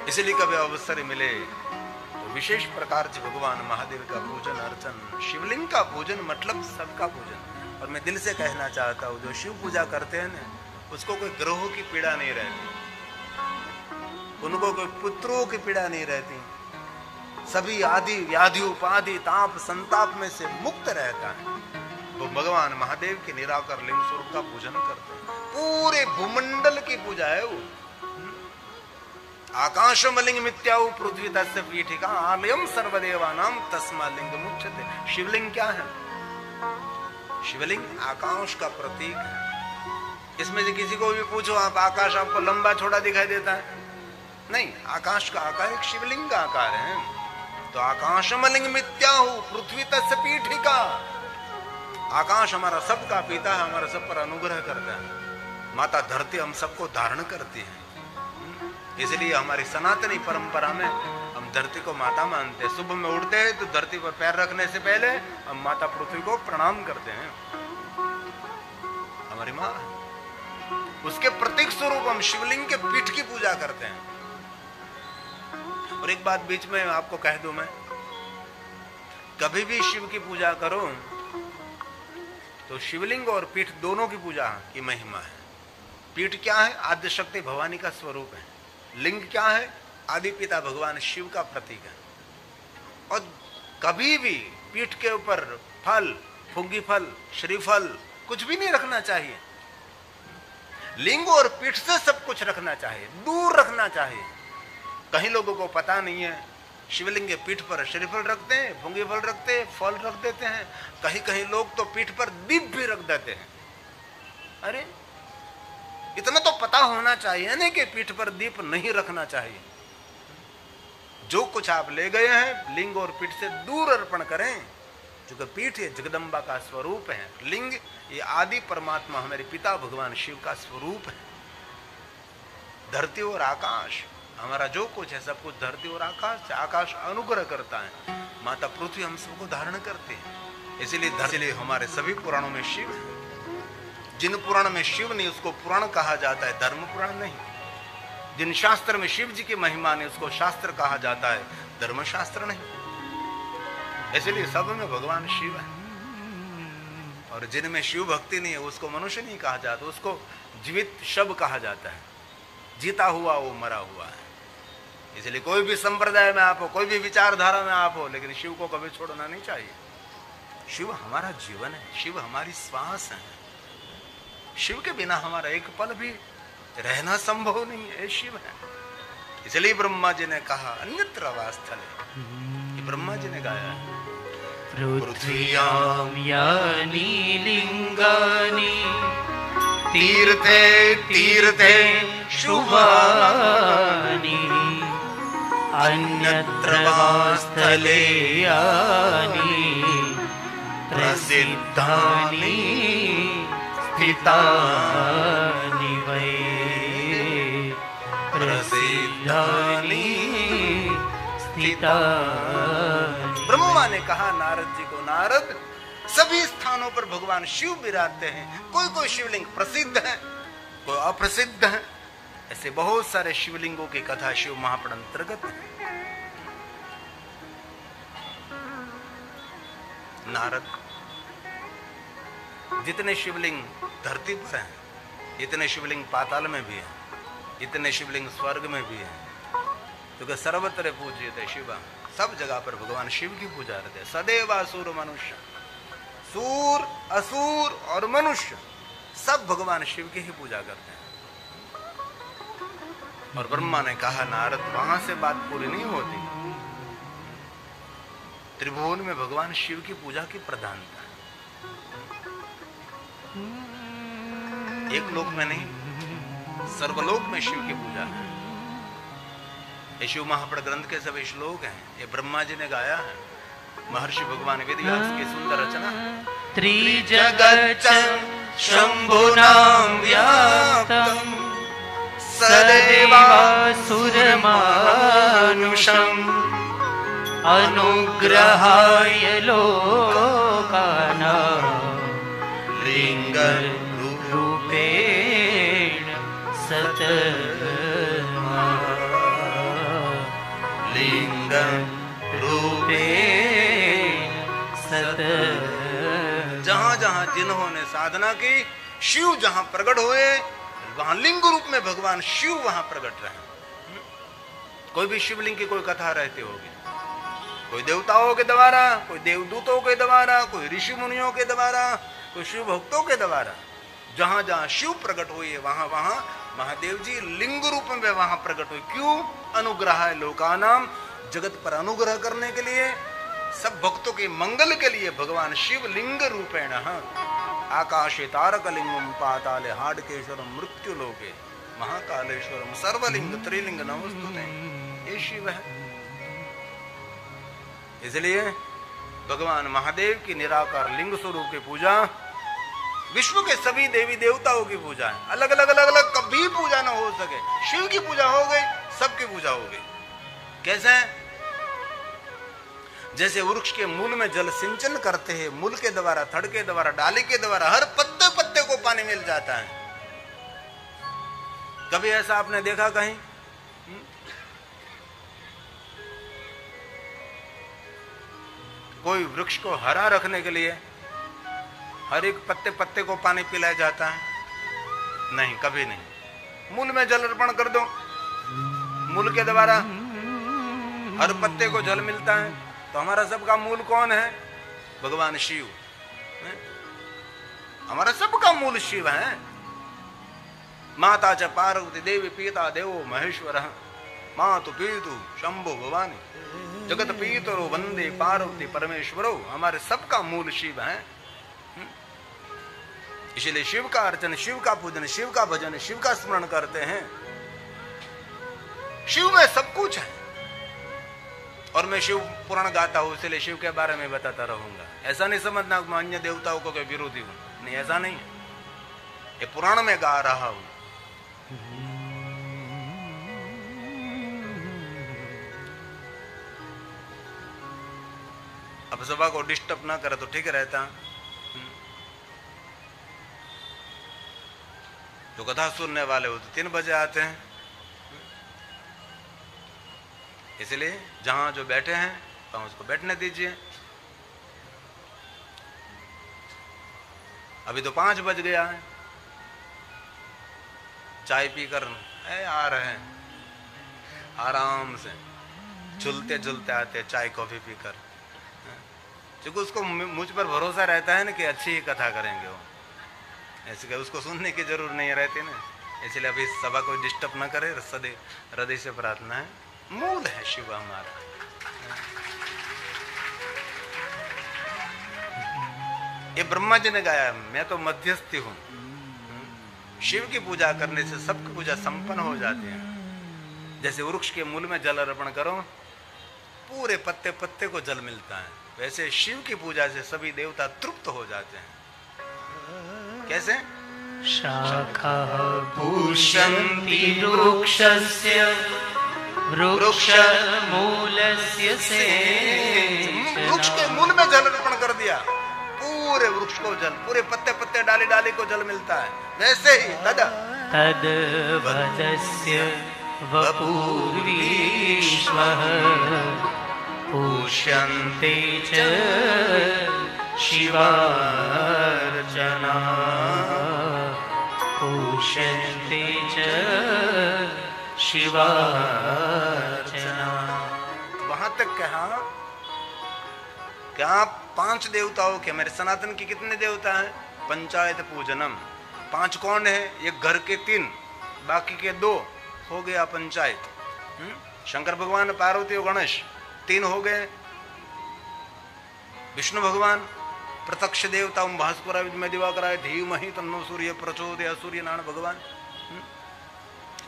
इसलिए कभी अवसर मिले तो विशेष प्रकार से भगवान महादेव का पूजन अर्चन, शिवलिंग का पूजन मतलब सबका पूजन। और मैं दिल से कहना चाहता हूँ, जो शिव पूजा करते हैं ना, उसको कोई ग्रहों की पीड़ा नहीं रहती, उनको कोई पुत्रों की पीड़ा नहीं रहती, सभी आदि व्याधि उपाधि ताप संताप में से मुक्त रहता है। वो भगवान महादेव के निराकार लिंग स्वरूप का पूजन करते हैं। पूरे भूमंडल की पूजा है वो। आकाशमलिंग मित्याउ पृथ्वी तस्य पीठिका आलयम सर्वदेवानाम तस्मा लिंग मुच्यते। शिवलिंग क्या है? शिवलिंग आकाश का प्रतीक है। इसमें से किसी को भी पूछो आप, आकाश आपको लंबा छोटा दिखाई देता है? नहीं, आकाश का आकार एक शिवलिंग का आकार है। तो आकाशमलिंग मित्याहु पृथ्वी तस्य पीठिका। आकाश हमारा सबका पिता है, हमारा सब पर अनुग्रह करता है। माता धरती हम सबको धारण करती है, इसलिए हमारी सनातनी परंपरा में हम धरती को माता मानते हैं। सुबह में उठते हैं तो धरती पर पैर रखने से पहले हम माता पृथ्वी को प्रणाम करते हैं। हमारी माँ, उसके प्रतीक स्वरूप हम शिवलिंग के पीठ की पूजा करते हैं। और एक बात बीच में आपको कह दूं, मैं कभी भी शिव की पूजा करो तो शिवलिंग और पीठ दोनों की पूजा की महिमा है। पीठ क्या है? आद्य शक्ति भवानी का स्वरूप है। लिंग क्या है? आदि पिता भगवान शिव का प्रतीक है। और कभी भी पीठ के ऊपर फल, फुग्गी फल, श्रीफल कुछ भी नहीं रखना चाहिए। लिंग और पीठ से सब कुछ रखना चाहिए, दूर रखना चाहिए। कहीं लोगों को पता नहीं है, शिवलिंग के पीठ पर श्रीफल रखते हैं, फुंगी फल रखते हैं, फल रख देते हैं। कहीं कहीं लोग तो पीठ पर दीप भी रख देते हैं। अरे इतना तो पता होना चाहिए ना कि पीठ पर दीप नहीं रखना चाहिए। जो कुछ आप ले गए हैं लिंग और पीठ से दूर अर्पण करें, क्योंकि पीठ ये जगदम्बा का स्वरूप है, लिंग ये आदि परमात्मा हमारे पिता भगवान शिव का स्वरूप है। धरती और आकाश, हमारा जो कुछ है सब कुछ धरती और आकाश से। आकाश अनुग्रह करता है, माता पृथ्वी हम सबको धारण करती है। इसलिए हमारे सभी पुराणों में शिव है। जिन पुराण में शिव नहीं उसको पुराण कहा जाता है, धर्म पुराण नहीं। जिन शास्त्र में शिव जी की महिमा नहीं उसको शास्त्र कहा जाता है, धर्म शास्त्र नहीं। इसलिए सब में भगवान शिव है। और जिनमें शिव भक्ति नहीं है उसको मनुष्य नहीं कहा जाता, उसको जीवित शव कहा जाता है। जीता हुआ वो मरा हुआ है। इसलिए कोई भी संप्रदाय में आप हो, कोई भी विचारधारा में आप हो, लेकिन शिव को कभी छोड़ना नहीं चाहिए। शिव हमारा जीवन है, शिव हमारी श्वास है। शिव के बिना हमारा एक पल भी रहना संभव नहीं है, शिव है। इसलिए ब्रह्मा जी ने कहा अन्यत्र वास्थले, ब्रह्मा जी ने गाया है पृथ्व्यां यानि लिंगानि तीर्थे तीर्थे शुभानि अन्यत्र वास्थले यानि प्रसिद्धानि स्थितानि वै प्रसिद्धानि स्थितानि। ब्रह्मा ने कहा नारद जी को, नारद सभी स्थानों पर भगवान शिव विराजते हैं। कोई कोई शिवलिंग प्रसिद्ध है, कोई अप्रसिद्ध है। ऐसे बहुत सारे शिवलिंगों की कथा शिव महापुराण अंतर्गत है। नारद, जितने शिवलिंग धरती पर हैं, इतने शिवलिंग पाताल में भी हैं, इतने शिवलिंग स्वर्ग में भी हैं। क्योंकि सर्वत्र पूज्यते शिव, सब जगह पर भगवान शिव की पूजा करते हैं। सदैव असुर मनुष्य, सूर असुर और मनुष्य सब भगवान शिव की ही पूजा करते हैं। और ब्रह्मा ने कहा नारद वहां से बात पूरी नहीं होती, त्रिभुवन में भगवान शिव की पूजा की प्रधानता है। एक लोक में नहीं, सर्वलोक में शिव की पूजा है। ये शिव महापुराण ग्रंथ के सभी श्लोक हैं, ये ब्रह्मा जी ने गाया है। महर्षि भगवान वेदव्यास की सुंदर रचना है। त्रिजगच्च शंभुनां व्याप्तं सदेवासुरमानुषम् अनुग्रहाय लोकानां लिंगरूपेण सतमा। रूपेण सदा। जहां जहां जिन्होंने साधना की, शिव जहां प्रकट हुए, वहां लिंग रूप में भगवान शिव वहां प्रकट रहे। कोई भी शिवलिंग की कोई कथा रहती होगी, कोई देवताओं के द्वारा, कोई देवदूतों के द्वारा, कोई ऋषि मुनियों के द्वारा, कोई शिव भक्तों के द्वारा। जहां जहां शिव प्रकट हुए वहां वहां महादेव जी लिंग रूप में वहां प्रकट हुए। क्यों? अनुग्रह लोकानाम, जगत पर अनुग्रह करने के लिए, सब भक्तों के मंगल के लिए भगवान शिव लिंग रूपेण आकाशे तारक लिंगम पाताले हाडकेश्वरम मृत्यु लोके महाकालेश्वरम सर्वलिंग त्रिलिंग नमस्तुते। ये शिव है। इसलिए भगवान महादेव की निराकार लिंग स्वरूप की पूजा विश्व के सभी देवी देवताओं की पूजा है। अलग अलग अलग अलग कभी पूजा ना हो सके, शिव की पूजा हो गई, सबकी पूजा हो गई। कैसे? जैसे वृक्ष के मूल में जल सिंचन करते हैं, मूल के द्वारा, थड़ के द्वारा, डाली के द्वारा हर पत्ते पत्ते को पानी मिल जाता है। कभी ऐसा आपने देखा कहीं? कोई वृक्ष को हरा रखने के लिए हर एक पत्ते पत्ते को पानी पिलाया जाता है? नहीं, कभी नहीं। मूल में जल अर्पण कर दो, मूल के द्वारा हर पत्ते को जल मिलता है। तो हमारा सबका मूल कौन है? भगवान शिव। हमारा सबका मूल शिव है। माता च पार्वती देवी पिता देवो महेश्वर मातु पितु शंभो भवानी जगत पीतरो वंदे पार्वती परमेश्वरो। हमारे सबका मूल शिव है। इसलिए शिव का अर्चन, शिव का पूजन, शिव का भजन, शिव का स्मरण करते हैं। शिव में सब कुछ है। और मैं शिव पुराण गाता हूं, इसलिए शिव के बारे में बताता रहूंगा। ऐसा नहीं समझना मैं अन्य देवताओं को कोई विरोधी हूं, नहीं, ऐसा नहीं है। ये पुराण में गा रहा हूं। अब सभा को डिस्टर्ब ना करे तो ठीक रहता। जो कथा सुनने वाले हो तो 3 बजे आते हैं। इसलिए जहां जो बैठे हैं वहां उसको बैठने दीजिए। अभी तो 5 बज गया है। चाय पीकर आ रहे हैं, आराम से झुलते झुलते आते, चाय कॉफी पीकर। क्योंकि उसको मुझ पर भरोसा रहता है ना कि अच्छी ही कथा करेंगे वो, ऐसे उसको सुनने की जरूरत नहीं रहती ना। इसलिए अभी सभा को डिस्टर्ब ना करे। हृदय से प्रार्थना है। मूल है शिव हमारा। ये ब्रह्मा जी ने गाया, मैं तो मध्यस्थी हूं। शिव की पूजा करने से सबकी पूजा संपन्न हो जाती है। जैसे वृक्ष के मूल में जल अर्पण करो, पूरे पत्ते पत्ते को जल मिलता है, वैसे शिव की पूजा से सभी देवता तृप्त हो जाते हैं। कैसे? शाखा पूषन्ति वृक्षस्य वृक्ष मूलस्य सेचना। वृक्ष के मूल में जल अर्पण कर दिया, पूरे वृक्ष को जल, पूरे पत्ते पत्ते डाली डाली को जल मिलता है। वैसे ही तद भजस्य वपूर्वीश्वः पूष्यन्ते च शिवार्चना पूष्यन्ते च शिवार्चना। वहां तक कहा क्या 5 देवताओं के, मेरे सनातन के कितने देवता हैं? पंचायत पूजनम। 5 कौन है? ये घर के 3, बाकी के 2 हो गया पंचायत। शंकर भगवान, पार्वती और गणेश 3 हो गए। विष्णु भगवान प्रत्यक्ष देवता ओम भास्करा विद्महे दिवाकराय धीमहि तन्नो सूर्य प्रचोदयात्, सूर्य नारायण भगवान।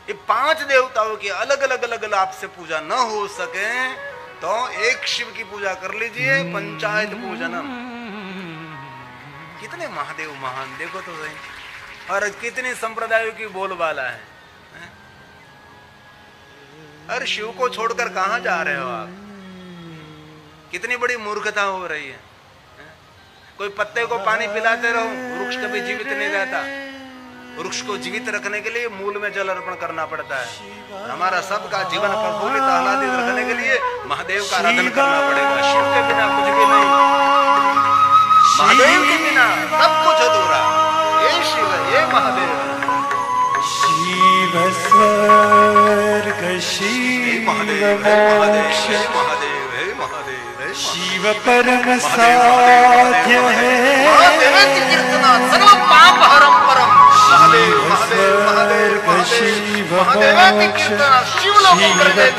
ये 5 देवताओं की अलग अलग अलग अलग आपसे पूजा न हो सके तो एक शिव की पूजा कर लीजिए, पंचायत पूजनम। कितने महादेव महान, देखो तो सही। और कितनी संप्रदायों की बोलबाला है। अरे शिव को छोड़कर कहां जा रहे हो आप? कितनी बड़ी मूर्खता हो रही है। कोई पत्ते को पानी पिलाते रहो, वृक्ष कभी जीवित नहीं रहता। वृक्ष को जीवित रखने के लिए मूल में जल अर्पण करना पड़ता है। हमारा सबका जीवन प्रफुल्लित आह्लादित रखने के लिए महादेव का आराधन करना पड़ेगा। शिव के बिना कुछ भी नहीं, महादेव के बिना सब कुछ अधूरा। ये शिव है, ये महादेव है। शिव स्वर्ग शिव मोक्ष शिव परम साध्य है। सर्व पाप हरम परम शिव स्वर्ग शिव मोक्ष शिव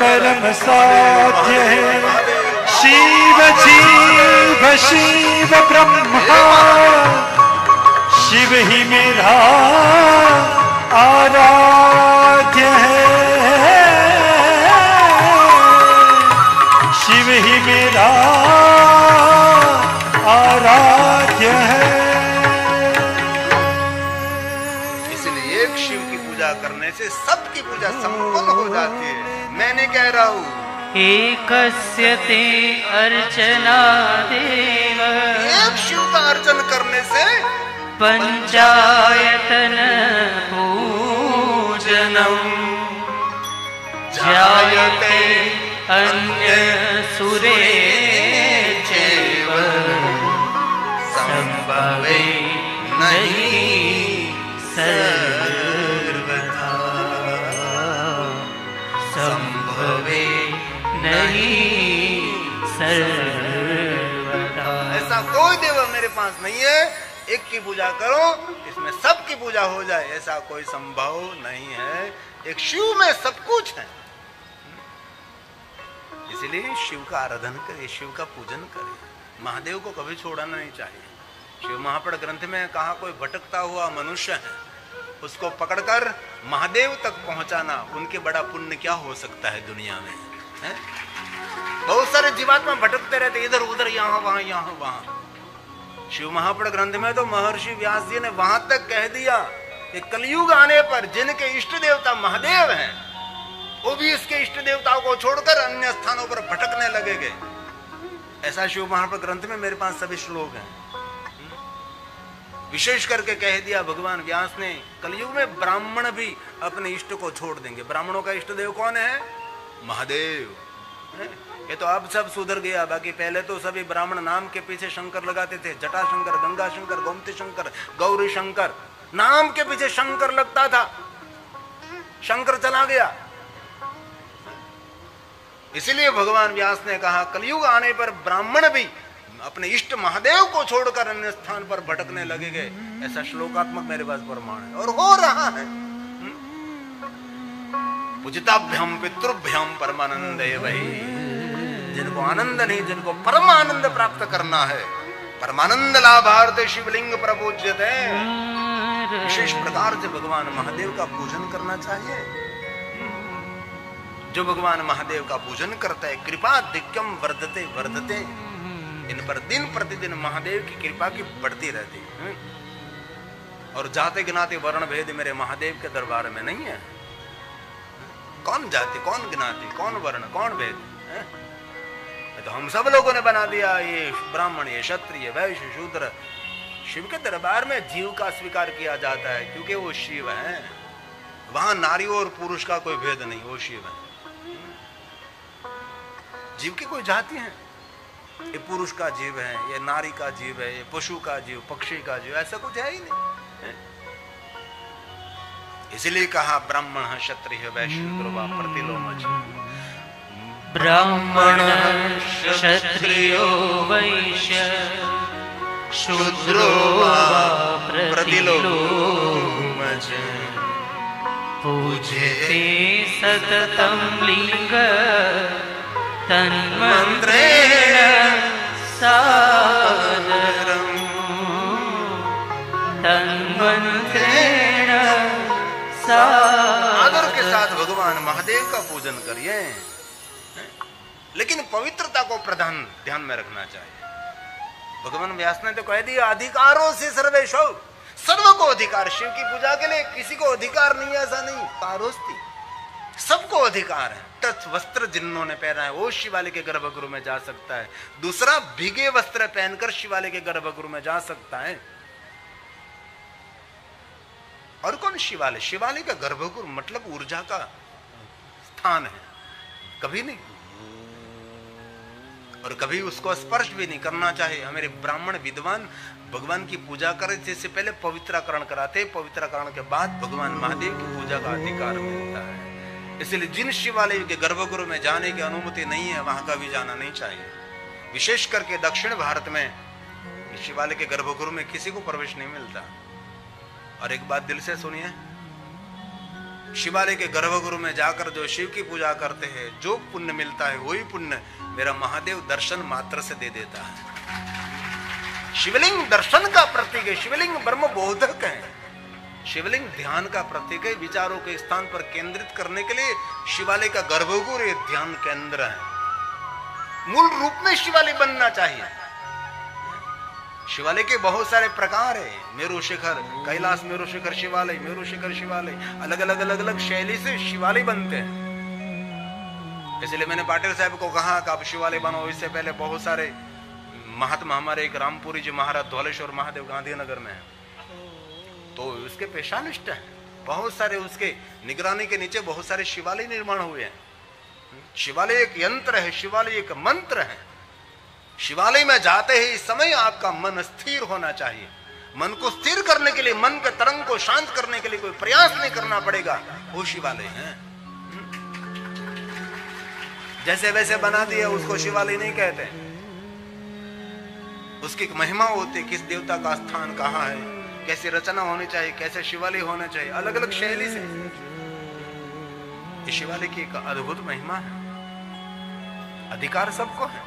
परम साध्य है। शिव जीव शिव ब्रह्मा शिव ही मेरा आराध्य है। शिव ही मेरा आराध्य है। इसलिए एक शिव की पूजा करने से सबकी पूजा संपन्न हो जाती है। मैं नहीं कह रहा हूँ, एकस्य ते अर्चना देव, एक शिव का अर्चन करने से पंचायतन पूजनम जायते अन्य सुरे चैव संभवे नहीं सर्वथा, संभवे नहीं सर्वथा। ऐसा कोई देव मेरे पास नहीं है एक की पूजा करो इसमें सबकी पूजा हो जाए, ऐसा कोई संभव नहीं है। एक शिव में सब कुछ है। इसलिए शिव का आराधन करिए, शिव का पूजन करिए। महादेव को कभी छोड़ना नहीं चाहिए। शिव महापड़ ग्रंथ में कहा कोई भटकता हुआ मनुष्य है, उसको पकड़कर महादेव तक पहुंचाना उनके बड़ा पुण्य क्या हो सकता है दुनिया में, है? बहुत सारे जीवात्मा भटकते रहते इधर उधर, यहाँ वहां यहाँ वहां। शिव महापड़ ग्रंथ में तो महर्षि व्यास जी ने वहां तक कह दिया कि कलयुग आने पर जिनके इष्ट देवता महादेव हैं, वो भी इसके इष्ट देवताओं को छोड़कर अन्य स्थानों पर भटकने लगेंगे। ऐसा शिव महापड़ ग्रंथ में मेरे पास सभी श्लोक हैं। विशेष करके कह दिया भगवान व्यास ने, कलयुग में ब्राह्मण भी अपने इष्ट को छोड़ देंगे। ब्राह्मणों का इष्ट देव कौन है? महादेव। ये तो अब सब सुधर गया, बाकी पहले तो सभी ब्राह्मण नाम के पीछे शंकर लगाते थे। जटा शंकर, गंगा शंकर, गोमती शंकर, गौरी शंकर, नाम के पीछे शंकर लगता था। शंकर चला गया। इसीलिए भगवान व्यास ने कहा कलयुग आने पर ब्राह्मण भी अपने इष्ट महादेव को छोड़कर अन्य स्थान पर भटकने लगेंगे। ऐसा श्लोकात्मक मेरे पास प्रमाण है और हो रहा है। पूजिताभ्यम पितृभ्यम परमानंद वही, जिनको आनंद नहीं, जिनको परम आनंद प्राप्त करना है, परमानंद लाभार्थ शिवलिंग प्रपूज्यते। विशेष प्रकार से भगवान महादेव का पूजन करना चाहिए। जो भगवान महादेव का पूजन करता है, कृपाधिक्यम वर्धते वर्धते, इन पर दिन प्रतिदिन महादेव की कृपा की बढ़ती रहती है। और जाते गिनाते वर्ण भेद मेरे महादेव के दरबार में नहीं है। कौन जाति, कौन गिनाती, कौन वर्ण, कौन भेद है? तो हम सब लोगों ने बना दिया ये ब्राह्मण, ये क्षत्रिय, वैश्य, शूद्र। शिव के दरबार में जीव का स्वीकार किया जाता है क्योंकि वो शिव है। वहां नारी और पुरुष का कोई भेद नहीं, वो शिव है। जीव की कोई जाति है? ये पुरुष का जीव है, ये नारी का जीव है, ये पशु का जीव, पक्षी का जीव, ऐसा कुछ है ही नहीं। इसलिए कहा ब्राह्मण क्षत्रिय वैश्य शूद्रो वा प्रतिलोमज। ब्राह्मण क्षत्रियो वैश्य शूद्रो वा प्रतिलोमज। पूज्यते सततं लिंग तन्मन्त्रेण सादरम्, तन्मन्त्रेण आदर के साथ भगवान महादेव का पूजन करिए, लेकिन पवित्रता को प्रधान ध्यान में रखना चाहिए। भगवान व्यास ने तो कह दिया अधिकारों से सर्वेशो, सर्व को अधिकार। शिव की पूजा के लिए किसी को अधिकार नहीं, ऐसा नहीं। कारोस्ती, सबको अधिकार है। टच वस्त्र जिन्होंने पहना है वो शिवालय के गर्भगृह में जा सकता है। दूसरा भीगे वस्त्र पहनकर शिवालय के गर्भगृह में जा सकता है। और कौन शिवालय? शिवालय का गर्भगृह मतलब ऊर्जा का स्थान है, कभी नहीं, और कभी उसको स्पर्श भी नहीं करना चाहिए। हमारे ब्राह्मण विद्वान भगवान की पूजा करने से पहले पवित्रकरण कराते, पवित्रकरण के बाद भगवान महादेव की पूजा का अधिकार मिलता है। इसलिए जिन शिवालय के गर्भगृह में जाने की अनुमति नहीं है वहां का भी जाना नहीं चाहिए। विशेष करके दक्षिण भारत में शिवालय के गर्भगृह में किसी को प्रवेश नहीं मिलता। और एक बात दिल से सुनिए, शिवालय के गर्भगृह में जाकर जो शिव की पूजा करते हैं, जो पुण्य मिलता है वही पुण्य मेरा महादेव दर्शन मात्र से दे देता है। शिवलिंग दर्शन का प्रतीक है, शिवलिंग ब्रह्म बोधक है, शिवलिंग ध्यान का प्रतीक है। विचारों के स्थान पर केंद्रित करने के लिए शिवालय का गर्भगृह ध्यान केंद्र है। मूल रूप में शिवालय बनना चाहिए। शिवालय के बहुत सारे प्रकार है, मेरु शिखर, कैलाश मेरु शिखर शिवालय, मेरु शिखर शिवालय, अलग अलग शैली से शिवालय बनते हैं। इसलिए मैंने पाटिल साहब को कहा कि आप शिवालय बनो। इससे पहले बहुत सारे महात्मा, हमारे एक रामपुरी जी महाराज धौलेश्वर महादेव गांधीनगर में है, तो उसके पेशानिष्ठ है, बहुत सारे उसके निगरानी के नीचे बहुत सारे शिवालय निर्माण हुए हैं। शिवालय एक यंत्र है, शिवालय एक मंत्र है। शिवालय में जाते ही इस समय आपका मन स्थिर होना चाहिए। मन को स्थिर करने के लिए, मन के तरंग को शांत करने के लिए कोई प्रयास नहीं करना पड़ेगा, वो शिवालय है। जैसे वैसे बना दिया उसको शिवालय नहीं कहते। उसकी एक महिमा होती, किस देवता का स्थान कहाँ है, कैसी रचना होनी चाहिए, कैसे शिवालय होना चाहिए, अलग अलग शैली से। ये शिवालय की एक अद्भुत महिमा है। अधिकार सबको है,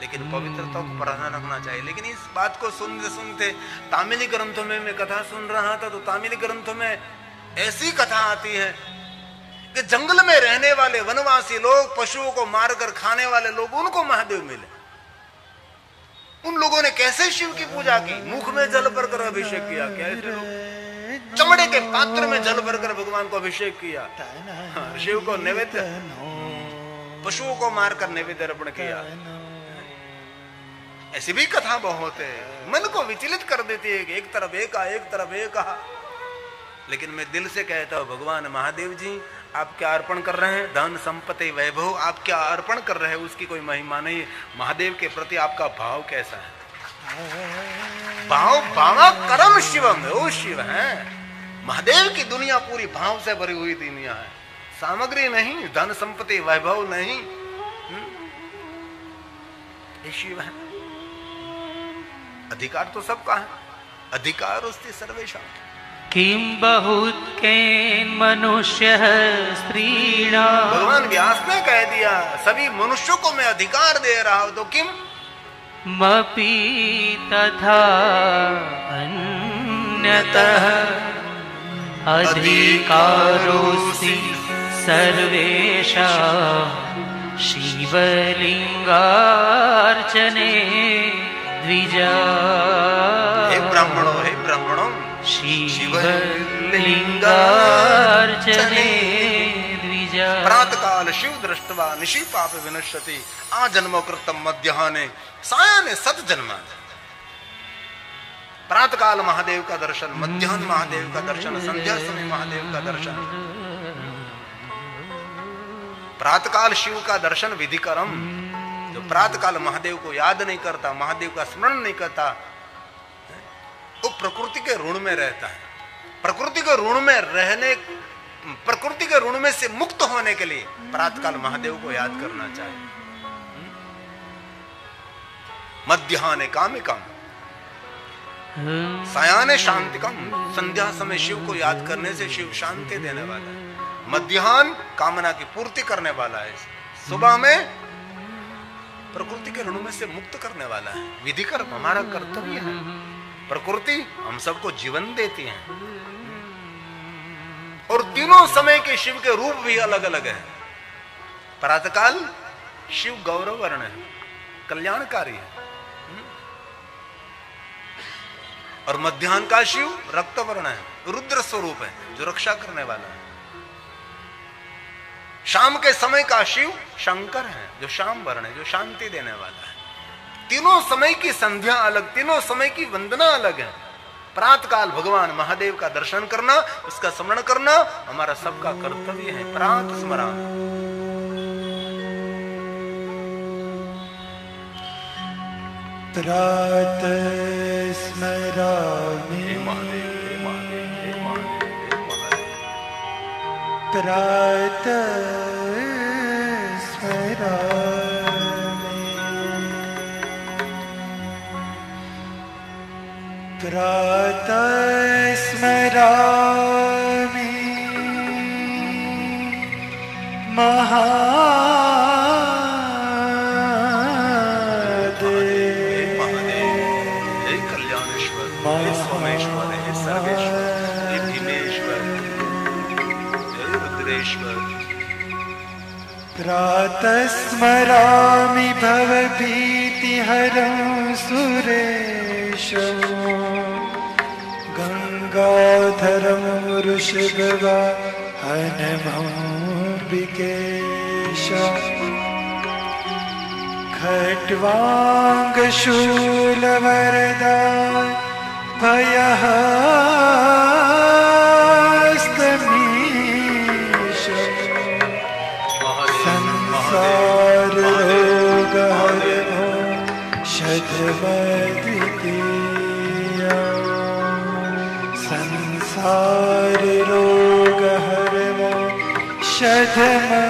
लेकिन पवित्रता को प्राधान्य रखना चाहिए। लेकिन इस बात को सुनते सुनते तामिली ग्रंथों में मैं कथा सुन रहा था, तो तामिली ग्रंथों में ऐसी कथा आती है कि जंगल में रहने वाले वनवासी लोग, पशुओं को मारकर खाने वाले लोग, उनको महादेव मिले। उन लोगों ने कैसे शिव की पूजा की? मुख में जल भरकर अभिषेक किया। क्या ऐसे लोग चमड़े के पात्र में जल भरकर भगवान को अभिषेक किया, शिव को नैवेद्य, पशुओं को मारकर नैवेद्य अर्पण किया। ऐसी भी कथा बहुत है, मन को विचलित कर देती है कि एक तरफ एक एक तरफ एक। लेकिन मैं दिल से कहता हूं, भगवान महादेव जी आप क्या अर्पण कर रहे हैं? धन संपत्ति वैभव आप क्या अर्पण कर रहे हैं? उसकी कोई महिमा नहीं। महादेव के प्रति आपका भाव कैसा है? भाव भावा कर्म शिवम, वो शिव है। महादेव की दुनिया पूरी भाव से भरी हुई दुनिया है, सामग्री नहीं, धन संपत्ति वैभव नहीं। ये शिव है। अधिकार तो सबका है, अधिकार उससे सर्वेशा। किम बहुत केन मनुष्य स्त्रीणा, भगवान व्यास ने कह दिया सभी मनुष्यों को मैं अधिकार दे रहा हूं, तो किम मपि तथा अन्यतः अधिकारोऽस्ति सर्वेषां शिवलिंगार्चने द्विजा। हे ब्राह्मणों, हे ब्राह्मणों, शिवलिंगार्चने द्विजा। प्रातः काल शिव दृष्टवा निशि पाप विनश्यति, आ जन्मो कृतम मध्याह्ने सायाह्ने सत जन्मा। प्रातः काल महादेव का दर्शन, मध्याह्न महादेव का दर्शन, संध्या समय महादेव का दर्शन। प्रातः काल शिव का दर्शन विधि कर्म। जो प्रातः काल महादेव को याद नहीं करता, महादेव का स्मरण नहीं करता, वो प्रकृति के ऋण में रहता है। प्रकृति के ऋण में रहने, प्रकृति के ऋण में से मुक्त होने के लिए प्रातःकाल महादेव को याद करना चाहिए। मध्याह्ने कामिकम, सायाह्ने शांतिकम। संध्या समय शिव को याद करने से शिव शांति देने वाला है। मध्याह्न कामना की पूर्ति करने वाला है। सुबह में प्रकृति के ऋण में से मुक्त करने वाला है। विधि कर्म हमारा कर्तव्य है। प्रकृति हम सबको जीवन देती है, और तीनों समय के शिव के रूप भी अलग अलग है। प्रातःकाल शिव गौरव वर्ण है, कल्याणकारी है, और मध्याह्न का शिव रक्त वर्ण है, रुद्र स्वरूप है, जो रक्षा करने वाला है। शाम के समय का शिव शंकर है, जो शाम वर्ण है, जो शांति देने वाला है। तीनों समय की संध्या अलग, तीनों समय की वंदना अलग है। प्रातःकाल भगवान महादेव का दर्शन करना, उसका स्मरण करना हमारा सबका कर्तव्य है। प्रातः स्मरण। प्रातः स्मरामि प्रातः स्मरामि प्रातः स्मरामि महादेव हे कल्याणेश्वर, हे सोमेश्वर, हे सर्वेश्वर, हे भीमेश्वर, हे रुद्रेश्वर। प्रातः स्मरामि भवभीतिहरं सुरेशं गंगाधरं वृषभवाहनमम्बिकेशं खट्वाङ्गशूलवरदा भयहस्तमीशम् संसाररोगहरमो शतमद्वितीयम् संसाररोगहरमो शतमद्वितीयम्।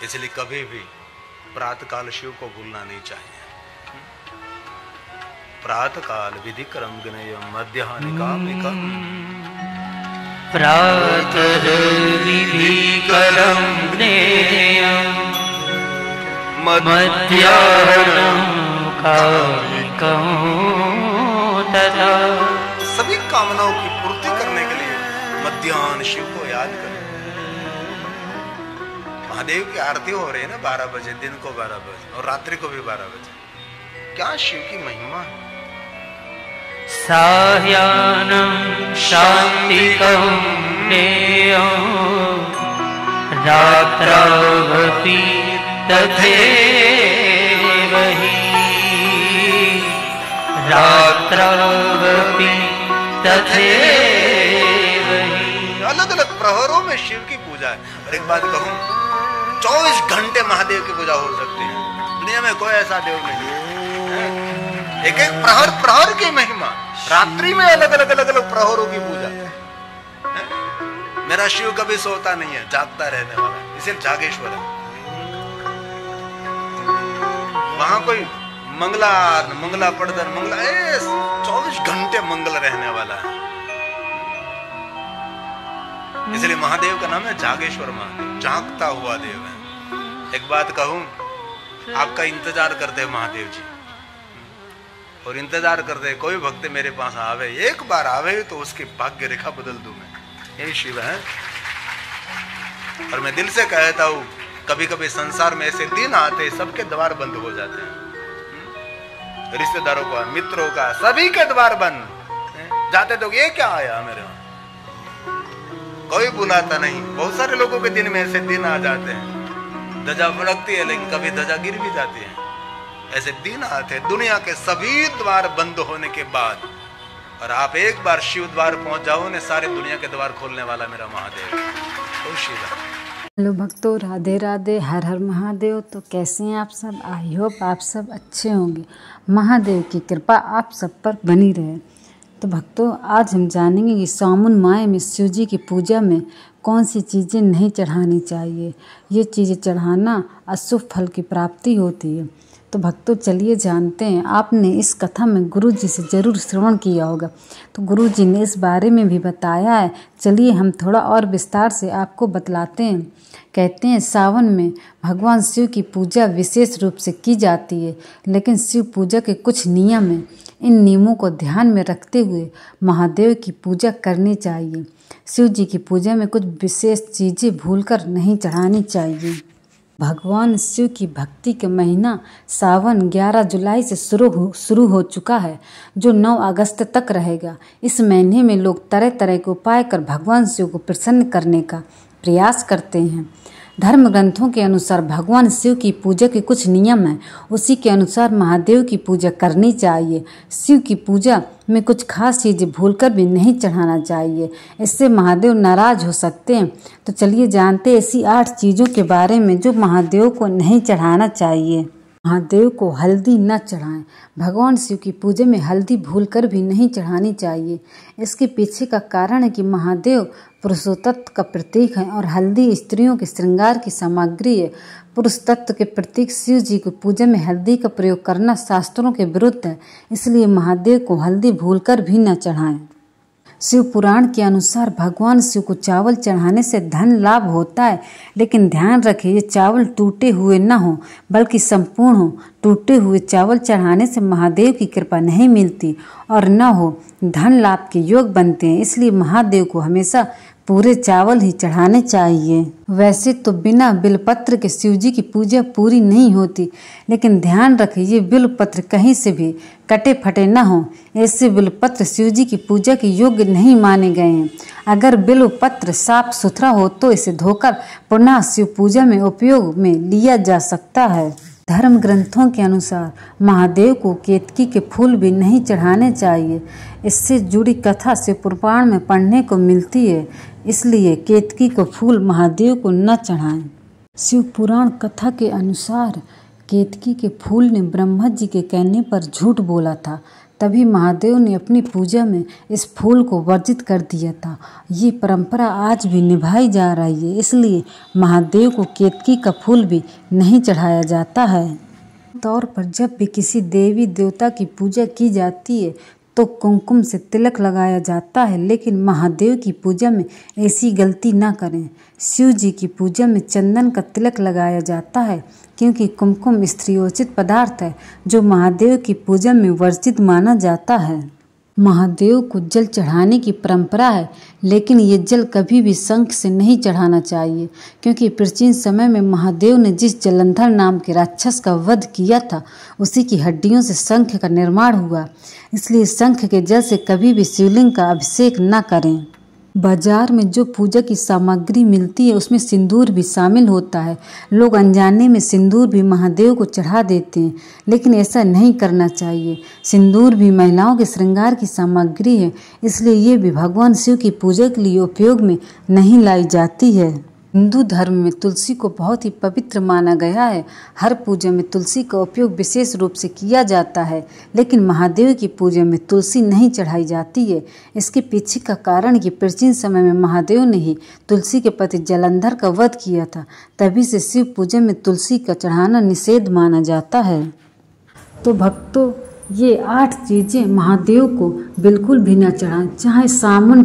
इसलिए कभी भी प्रातःकाल शिव को भूलना नहीं चाहिए। प्रातःकाल विधि क्रम गणयम मध्याह्निकाम प्रातः विधि करं ज्ञेयं मध्याह्नं कालिकं तथा। सभी कामनाओं की पूर्ति करने के लिए मध्याह्न शिव को याद करें। महादेव की आरती हो रही है ना 12 बजे, दिन को 12 बजे और रात्रि को भी 12 बजे। क्या शिव की महिमा है। सायाह्नं शान्तिकं ज्ञेयं रात्रवपि तथैव हि रात्रवपि तथैव हि। अलग अलग प्रहरों में शिव की पूजा है। और एक बात कहूं, 24 घंटे महादेव की पूजा हो सकती है। दुनिया में कोई ऐसा देव नहीं है। एक एक प्रहर की महिमा। रात्रि में अलग अलग प्रहरों की पूजा। मेरा शिव कभी सोता नहीं है, जागता रहने वाला है, इसे जागेश्वर है। वहां कोई मंगला पड़दर मंगला 24 घंटे मंगल रहने वाला है। इसलिए महादेव का नाम है जागेश्वर महादेव, जागता हुआ देव है। एक बात कहूं, आपका इंतजार करते हैं महादेव जी, और इंतजार करते हैं कोई भक्त मेरे पास आवे, एक बार आवे तो उसकी भाग्य रेखा बदल दूं मैं। यही शिव है। और मैं दिल से कहता हूं, कभी कभी संसार में ऐसे दिन आते सबके द्वार बंद हो जाते हैं, रिश्तेदारों का, मित्रों का, सभी के द्वार बंद जाते। तो ये क्या आया मेरे वहां, कोई बुलाता नहीं। बहुत सारे लोगों के दिन में ऐसे दिन आ जाते हैं, ध्वजा फड़कती है लेकिन कभी ध्वजा गिर भी जाती है। ऐसे दिन आते हैं दुनिया के सभी द्वार बंद होने के बाद, और आप एक बार शिव द्वार पहुंच जाओ ने सारे दुनिया के द्वार खोलने वाला मेरा महादेव। तो शिव। हेलो भक्तों, राधे राधे, हर हर महादेव। तो कैसे हैं आप सब? आई होप आप सब अच्छे होंगे। महादेव की कृपा आप सब पर बनी रहे। तो भक्तों, आज हम जानेंगे कि सावन माह में शिव जी की पूजा में कौन सी चीज़ें नहीं चढ़ानी चाहिए। ये चीज़ें चढ़ाना अशुभ फल की प्राप्ति होती है। तो भक्तों चलिए जानते हैं। आपने इस कथा में गुरु जी से ज़रूर श्रवण किया होगा, तो गुरु जी ने इस बारे में भी बताया है। चलिए हम थोड़ा और विस्तार से आपको बतलाते हैं। कहते हैं सावन में भगवान शिव की पूजा विशेष रूप से की जाती है, लेकिन शिव पूजा के कुछ नियम हैं। इन नियमों को ध्यान में रखते हुए महादेव की पूजा करनी चाहिए। शिव जी की पूजा में कुछ विशेष चीज़ें भूलकर नहीं चढ़ानी चाहिए। भगवान शिव की भक्ति का महीना सावन 11 जुलाई से शुरू हो चुका है, जो 9 अगस्त तक रहेगा। इस महीने में लोग तरह तरह के उपाय कर भगवान शिव को प्रसन्न करने का प्रयास करते हैं। धर्म ग्रंथों के अनुसार भगवान शिव की पूजा के कुछ नियम हैं। उसी के अनुसार महादेव की पूजा करनी चाहिए। शिव की पूजा में कुछ खास चीज़ें भूलकर भी नहीं चढ़ाना चाहिए, इससे महादेव नाराज हो सकते हैं। तो चलिए जानते हैं ऐसी 8 चीज़ों के बारे में जो महादेव को नहीं चढ़ाना चाहिए। महादेव को हल्दी न चढ़ाएं। भगवान शिव की पूजा में हल्दी भूलकर भी नहीं चढ़ानी चाहिए। इसके पीछे का कारण है कि महादेव पुरुषोत्तत्व का प्रतीक है और हल्दी स्त्रियों के श्रृंगार की सामग्री है। पुरुष तत्व के प्रतीक शिव जी को पूजा में हल्दी का प्रयोग करना शास्त्रों के विरुद्ध है, इसलिए महादेव को हल्दी भूलकर भी न चढ़ाएं। शिव पुराण के अनुसार भगवान शिव को चावल चढ़ाने से धन लाभ होता है, लेकिन ध्यान रखें ये चावल टूटे हुए न हो बल्कि संपूर्ण हो। टूटे हुए चावल चढ़ाने से महादेव की कृपा नहीं मिलती और न हो धन लाभ के योग बनते हैं, इसलिए महादेव को हमेशा पूरे चावल ही चढ़ाने चाहिए। वैसे तो बिना बिलपत्र के शिव जी की पूजा पूरी नहीं होती, लेकिन ध्यान रखें ये बिलपत्र कहीं से भी कटे फटे न हो। ऐसे बिलपत्र शिव जी की पूजा के योग्य नहीं माने गए हैं। अगर बिलपत्र साफ सुथरा हो तो इसे धोकर पुनः शिव पूजा में उपयोग में लिया जा सकता है। धर्म ग्रंथों के अनुसार महादेव को केतकी के फूल भी नहीं चढ़ाने चाहिए। इससे जुड़ी कथा शिव पुराण में पढ़ने को मिलती है, इसलिए केतकी को फूल महादेव को न चढ़ाएं। शिव पुराण कथा के अनुसार केतकी के फूल ने ब्रह्मा जी के कहने पर झूठ बोला था, तभी महादेव ने अपनी पूजा में इस फूल को वर्जित कर दिया था। ये परंपरा आज भी निभाई जा रही है, इसलिए महादेव को केतकी का फूल भी नहीं चढ़ाया जाता है। तौर पर जब भी किसी देवी देवता की पूजा की जाती है तो कुमकुम से तिलक लगाया जाता है, लेकिन महादेव की पूजा में ऐसी गलती ना करें। शिव जी की पूजा में चंदन का तिलक लगाया जाता है, क्योंकि कुमकुम स्त्रियोचित पदार्थ है जो महादेव की पूजा में वर्जित माना जाता है। महादेव को जल चढ़ाने की परंपरा है, लेकिन ये जल कभी भी शंख से नहीं चढ़ाना चाहिए, क्योंकि प्राचीन समय में महादेव ने जिस जलंधर नाम के राक्षस का वध किया था उसी की हड्डियों से शंख का निर्माण हुआ, इसलिए शंख के जल से कभी भी शिवलिंग का अभिषेक न करें। बाजार में जो पूजा की सामग्री मिलती है उसमें सिंदूर भी शामिल होता है। लोग अनजाने में सिंदूर भी महादेव को चढ़ा देते हैं, लेकिन ऐसा नहीं करना चाहिए। सिंदूर भी महिलाओं के श्रृंगार की सामग्री है, इसलिए ये भी भगवान शिव की पूजा के लिए उपयोग में नहीं लाई जाती है। हिंदू धर्म में तुलसी को बहुत ही पवित्र माना गया है। हर पूजा में तुलसी का उपयोग विशेष रूप से किया जाता है, लेकिन महादेव की पूजा में तुलसी नहीं चढ़ाई जाती है। इसके पीछे का कारण कि प्राचीन समय में महादेव ने ही तुलसी के पति जलंधर का वध किया था, तभी से शिव पूजा में तुलसी का चढ़ाना निषेध माना जाता है। तो भक्तों, ये 8 चीज़ें महादेव को बिल्कुल भी न चढ़ाएं, चाहे सावन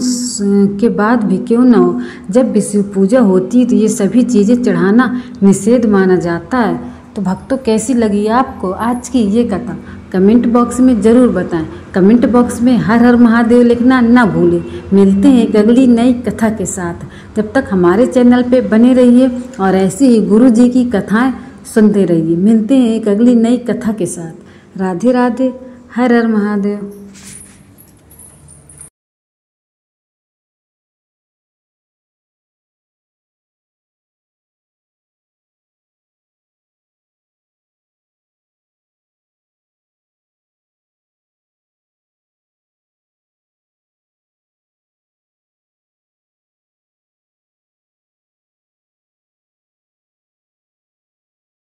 के बाद भी क्यों न हो। जब भी शिव पूजा होती है तो ये सभी चीज़ें चढ़ाना निषेध माना जाता है। तो भक्तों, कैसी लगी आपको आज की ये कथा? कमेंट बॉक्स में ज़रूर बताएं। कमेंट बॉक्स में हर हर महादेव लिखना ना भूलें। मिलते हैं एक अगली नई कथा के साथ। जब तक हमारे चैनल पे बने रहिए और ऐसी ही गुरु जी की कथाएँ सुनते रहिए। मिलते हैं एक अगली नई कथा के साथ। राधे राधे, हर हर महादेव।